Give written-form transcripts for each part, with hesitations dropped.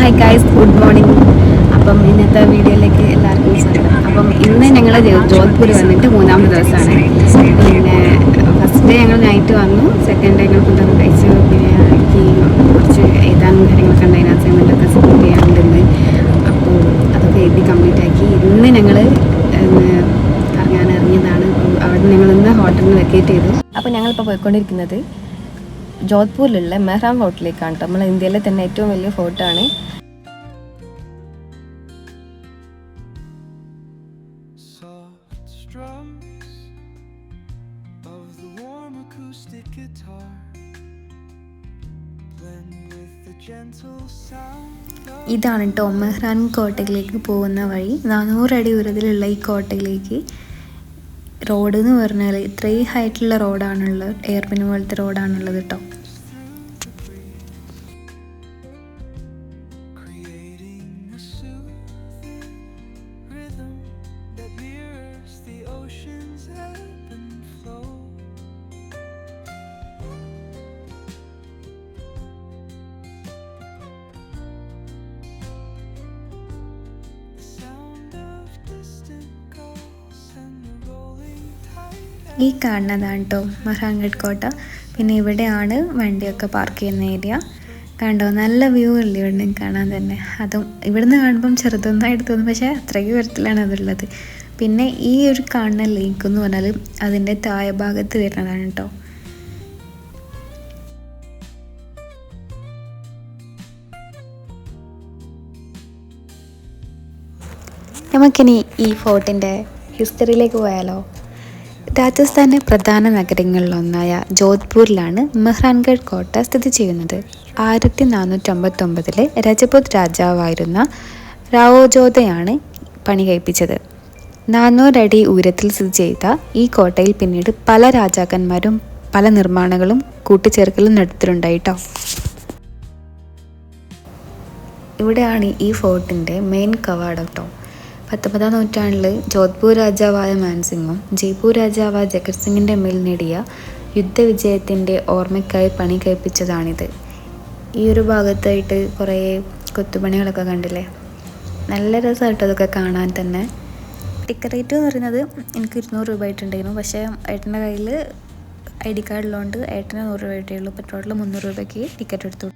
Hi guys, good morning. അപ്പം ഇന്നത്തെ വീഡിയോയിലേക്ക് എല്ലാവർക്കും സ്വാഗതം. അപ്പം ഇന്ന് ഞങ്ങൾ ജോധ്പൂർ വന്നിട്ട് മൂന്നാമത്തെ ദിവസമാണ്. പിന്നെ ഫസ്റ്റ് ഡേ ഞങ്ങൾ നൈറ്റ് വന്നു, സെക്കൻഡ് ഡേ ഞങ്ങൾ ഫുഡൊക്കെ കഴിച്ചു. പിന്നെ എനിക്ക് കുറച്ച് എഴുതാനും കാര്യങ്ങളൊക്കെ ഉണ്ടായിരുന്നു, അസൈൻമെൻറ്റൊക്കെ സബ്മിറ്റ് ചെയ്യാനുണ്ടെന്ന്. അപ്പോൾ അതൊക്കെ എഴുതി കംപ്ലീറ്റ് ആക്കി ഇന്ന് ഞങ്ങൾ കറങ്ങാൻ ഇറങ്ങിയതാണ്. അവിടെ ഞങ്ങൾ ഇന്ന് ഹോട്ടലിൽ നിന്ന് വെക്കേറ്റ് ചെയ്തു. അപ്പോൾ ഞങ്ങളിപ്പോൾ പോയിക്കൊണ്ടിരിക്കുന്നത് ജോധ്പൂരിലുള്ള മെഹ്റാം ഫോർട്ടിലേക്കാണ്. നമ്മൾ ഇന്ത്യയിലെ തന്നെ ഏറ്റവും വലിയ ഫോർട്ടാണ്. ഇതാണ് കേട്ടോ മെഹ്റാൻ കോട്ടയിലേക്ക് പോകുന്ന വഴി. 400 അടി ഉയരത്തിലുള്ള ഈ കോട്ടയിലേക്ക് റോഡ് എന്ന് പറഞ്ഞാൽ ഇത്രയും ഹൈറ്റുള്ള റോഡാണുള്ളത്, എയർപിൻ പോലത്തെ റോഡാണുള്ളത് കേട്ടോ. ഈ കാണുന്നതാണ് കേട്ടോ മെഹ്റാൻഗഡ് കോട്ട. പിന്നെ ഇവിടെയാണ് വണ്ടിയൊക്കെ പാർക്ക് ചെയ്യുന്ന ഏരിയ. കണ്ടോ, നല്ല വ്യൂ അല്ലേ ഇവിടെ കാണാൻ തന്നെ. അതും ഇവിടുന്ന് കാണുമ്പം ചെറുതൊന്നായിട്ട് തോന്നും, പക്ഷേ അത്രയ്ക്ക് ഉയരത്തിലാണ് അതുള്ളത്. പിന്നെ ഈ ഒരു കാണുന്ന ലേക്ക് എന്ന് പറഞ്ഞാൽ അതിൻ്റെ താഴെ ഭാഗത്ത് വരുന്നതാണ് കേട്ടോ. നമുക്കിനി ഈ ഫോർട്ടിൻ്റെ ഹിസ്റ്ററിയിലേക്ക് പോയാലോ. രാജസ്ഥാനിലെ പ്രധാന നഗരങ്ങളിലൊന്നായ ജോധ്പൂരിലാണ് മെഹ്റാൻഗഡ് കോട്ട സ്ഥിതി ചെയ്യുന്നത്. 1459 രജപുത് രാജാവായിരുന്ന റാവോജോതയാണ് പണി കഴിപ്പിച്ചത്. 400 അടി ഉയരത്തിൽ സ്ഥിതി ചെയ്ത ഈ കോട്ടയിൽ പിന്നീട് പല രാജാക്കന്മാരും പല നിർമ്മാണങ്ങളും കൂട്ടിച്ചേർക്കലും നടത്തിയിട്ടുണ്ടായിട്ടോ. ഇവിടെയാണ് ഈ ഫോർട്ടിൻ്റെ മെയിൻ കവാടം കേട്ടോ. 19ാം നൂറ്റാണ്ടിൽ ജോധ്പൂർ രാജാവായ മാൻസിംഗും ജയ്പൂർ രാജാവായ ജഗത് സിംഗിൻ്റെ മേൽ നേടിയ യുദ്ധവിജയത്തിൻ്റെ ഓർമ്മയ്ക്കായി പണി കഴിപ്പിച്ചതാണിത്. ഈ ഒരു ഭാഗത്തായിട്ട് കുറേ കൊത്തുപണികളൊക്കെ കണ്ടില്ലേ, നല്ല രസമായിട്ട് അതൊക്കെ കാണാൻ തന്നെ. ടിക്കറ്റ് റേറ്റ് എന്ന് പറയുന്നത് എനിക്ക് 200 രൂപ ആയിട്ടുണ്ടായിരുന്നു. പക്ഷേ ഏട്ടൻ്റെ കയ്യിൽ ID കാർഡിലുണ്ട്, ഏട്ടന് 100 രൂപ ആയിട്ടേ ഉള്ളൂ. ഇപ്പോൾ ടോട്ടൽ 300 രൂപയ്ക്ക് ടിക്കറ്റ് എടുത്തു.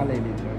ले लीजिए।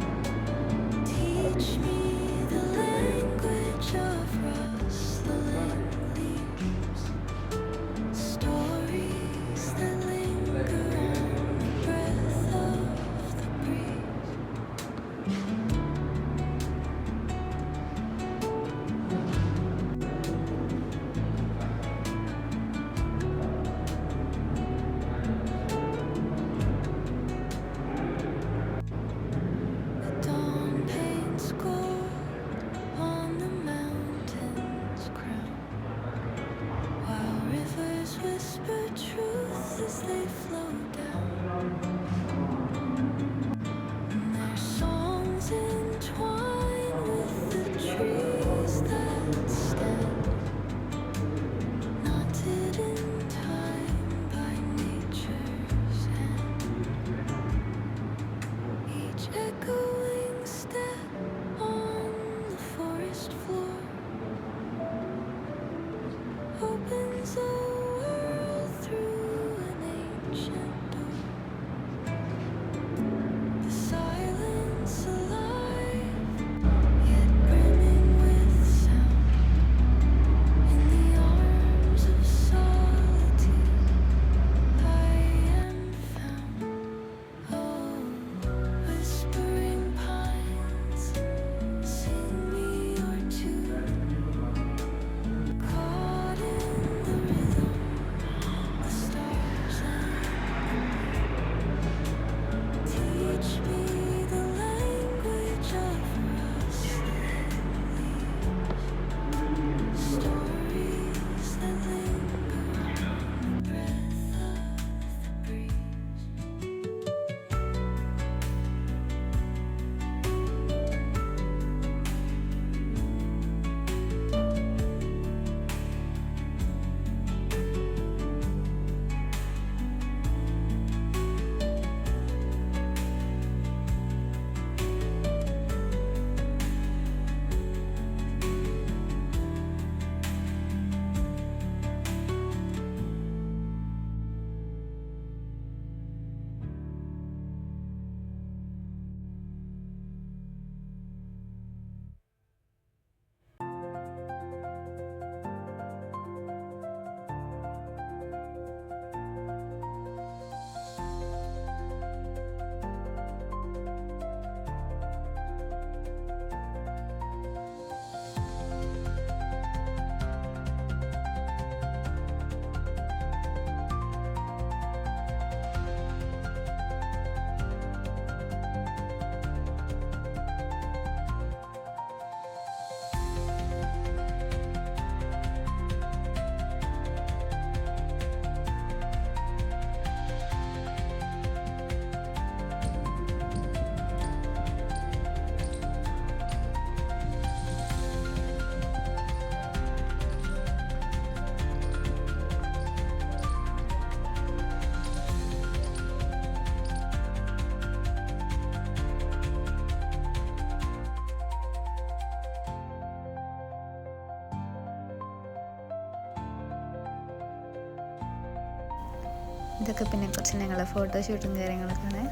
ഇതൊക്കെ പിന്നെ കുറച്ച് ഞങ്ങളെ ഫോട്ടോഷൂട്ടും കാര്യങ്ങളൊക്കെയാണ്.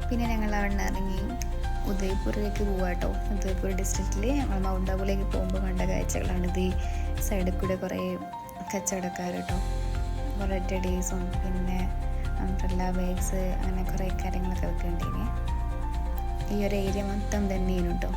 പിന്നെ ഞങ്ങൾ അവിടെ നിന്ന് ഇറങ്ങി ഉദയ്പൂരിലേക്ക് പോവാം കേട്ടോ. ഉദയ്പൂർ ഡിസ്ട്രിക്റ്റിൽ ഞങ്ങൾ മൗണ്ട് ആബുലേക്ക് പോകുമ്പോൾ കണ്ട കാഴ്ചകളാണിത്. ഈ സൈഡിൽ കൂടെ കുറേ കച്ചവടക്കാർ കേട്ടോ, കുറേ ടെഡീസും പിന്നെ അംബ്രല്ല ബാഗ്സ് അങ്ങനെ കുറേ കാര്യങ്ങളൊക്കെ വെക്കേണ്ടീന്. ഈ ഒരു ഏരിയ മൊത്തം തന്നെയാണ് കേട്ടോ.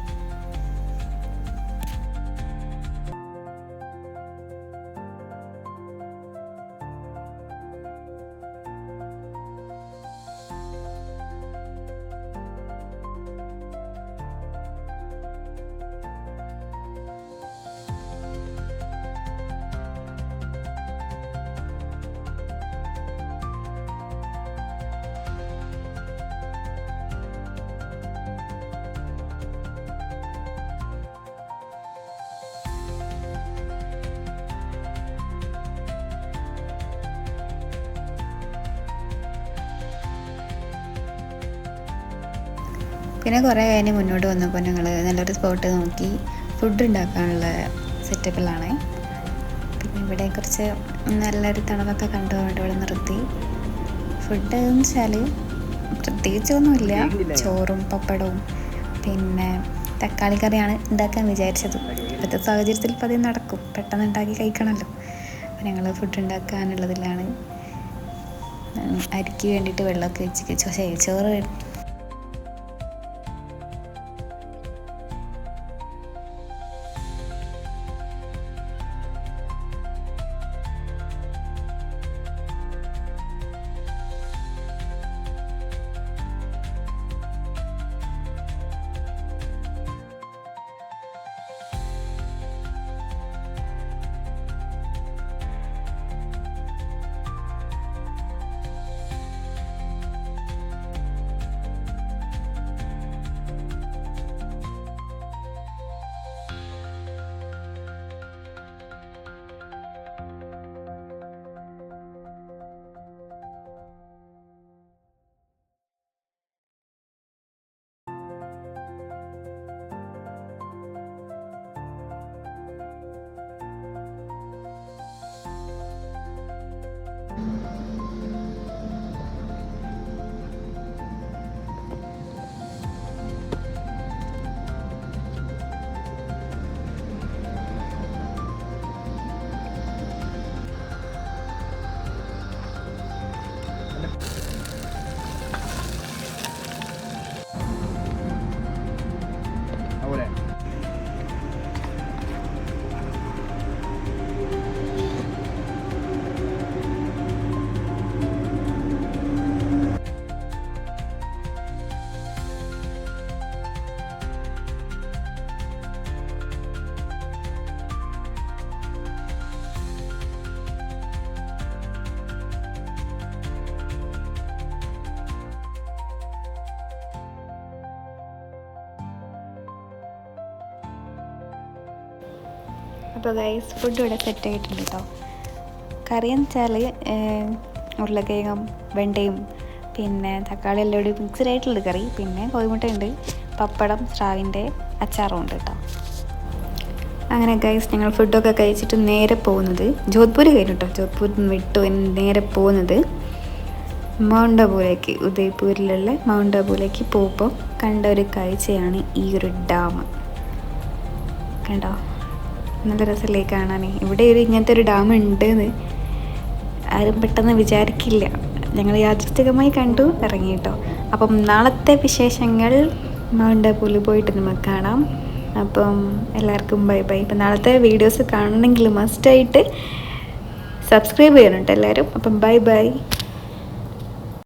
പിന്നെ കുറേ കഴിഞ്ഞ് മുന്നോട്ട് വന്നപ്പോൾ ഞങ്ങൾ നല്ലൊരു സ്പോട്ട് നോക്കി ഫുഡ് ഉണ്ടാക്കാനുള്ള സെറ്റപ്പിലാണ്. പിന്നെ ഇവിടെ കുറച്ച് നല്ലൊരു തണവൊക്കെ കണ്ടുകൊണ്ട് ഇവിടെ നിർത്തി. ഫുഡ് എന്ന് വെച്ചാൽ പ്രത്യേകിച്ചൊന്നുമില്ല, ചോറും പപ്പടവും പിന്നെ തക്കാളി കറിയാണ് ഉണ്ടാക്കാൻ വിചാരിച്ചത്. ഇപ്പോഴത്തെ സാഹചര്യത്തിൽ ഇപ്പോൾ അത് നടക്കും, പെട്ടെന്ന് ഉണ്ടാക്കി കഴിക്കണമല്ലോ. അപ്പോൾ ഞങ്ങൾ ഫുഡ് ഉണ്ടാക്കാനുള്ളതിലാണ്. അരിക്ക് വേണ്ടിയിട്ട് വെള്ളമൊക്കെ വെച്ച് ചോറ് അപ്പോൾ ഗൈസ് ഫുഡ് ഇവിടെ സെറ്റ് ആയിട്ടുണ്ട് കേട്ടോ. കറി എന്ന് വെച്ചാൽ ഉരുളക്കിഴങ്ങും വെണ്ടയും പിന്നെ തക്കാളി എല്ലാം കൂടി മിക്സ്ഡ് ആയിട്ടുള്ള കറി, പിന്നെ കോഴിമുട്ടയുണ്ട്, പപ്പടം, സ്രാവിൻ്റെ അച്ചാറും ഉണ്ട് കേട്ടോ. അങ്ങനെ ഗൈസ് ഞങ്ങൾ ഫുഡൊക്കെ കഴിച്ചിട്ട് നേരെ പോകുന്നത് ജോധ്പൂർ കഴിഞ്ഞു കേട്ടോ. ജോധ്പൂർ വിട്ടു നേരെ പോകുന്നത് മൗണ്ട് ആബുലേക്ക്, ഉദയ്പൂരിലുള്ള മൗണ്ട് ആബുലേക്ക് പോകുമ്പോൾ കണ്ട ഒരു കാഴ്ചയാണ് ഈ ഒരു ഡാം. കണ്ടോ, നല്ല രസമല്ലേ കാണാൻ. ഇവിടെ ഇങ്ങനത്തെ ഒരു ഡാം ഉണ്ടെന്ന് ആരും പെട്ടെന്ന് വിചാരിക്കില്ല. ഞങ്ങൾ യാദൃശ്ചികമായി കണ്ടു ഇറങ്ങി കേട്ടോ. അപ്പം നാളത്തെ വിശേഷങ്ങൾ മൗണ്ട് ആബുവിൽ പോയിട്ട് നമുക്ക് കാണാം. അപ്പം എല്ലാവർക്കും ബൈ ബൈ. ഇപ്പം നാളത്തെ വീഡിയോസ് കാണണമെങ്കിൽ മസ്റ്റായിട്ട് സബ്സ്ക്രൈബ് ചെയ്യണം കേട്ടോ എല്ലാവരും. അപ്പം ബൈ ബൈ.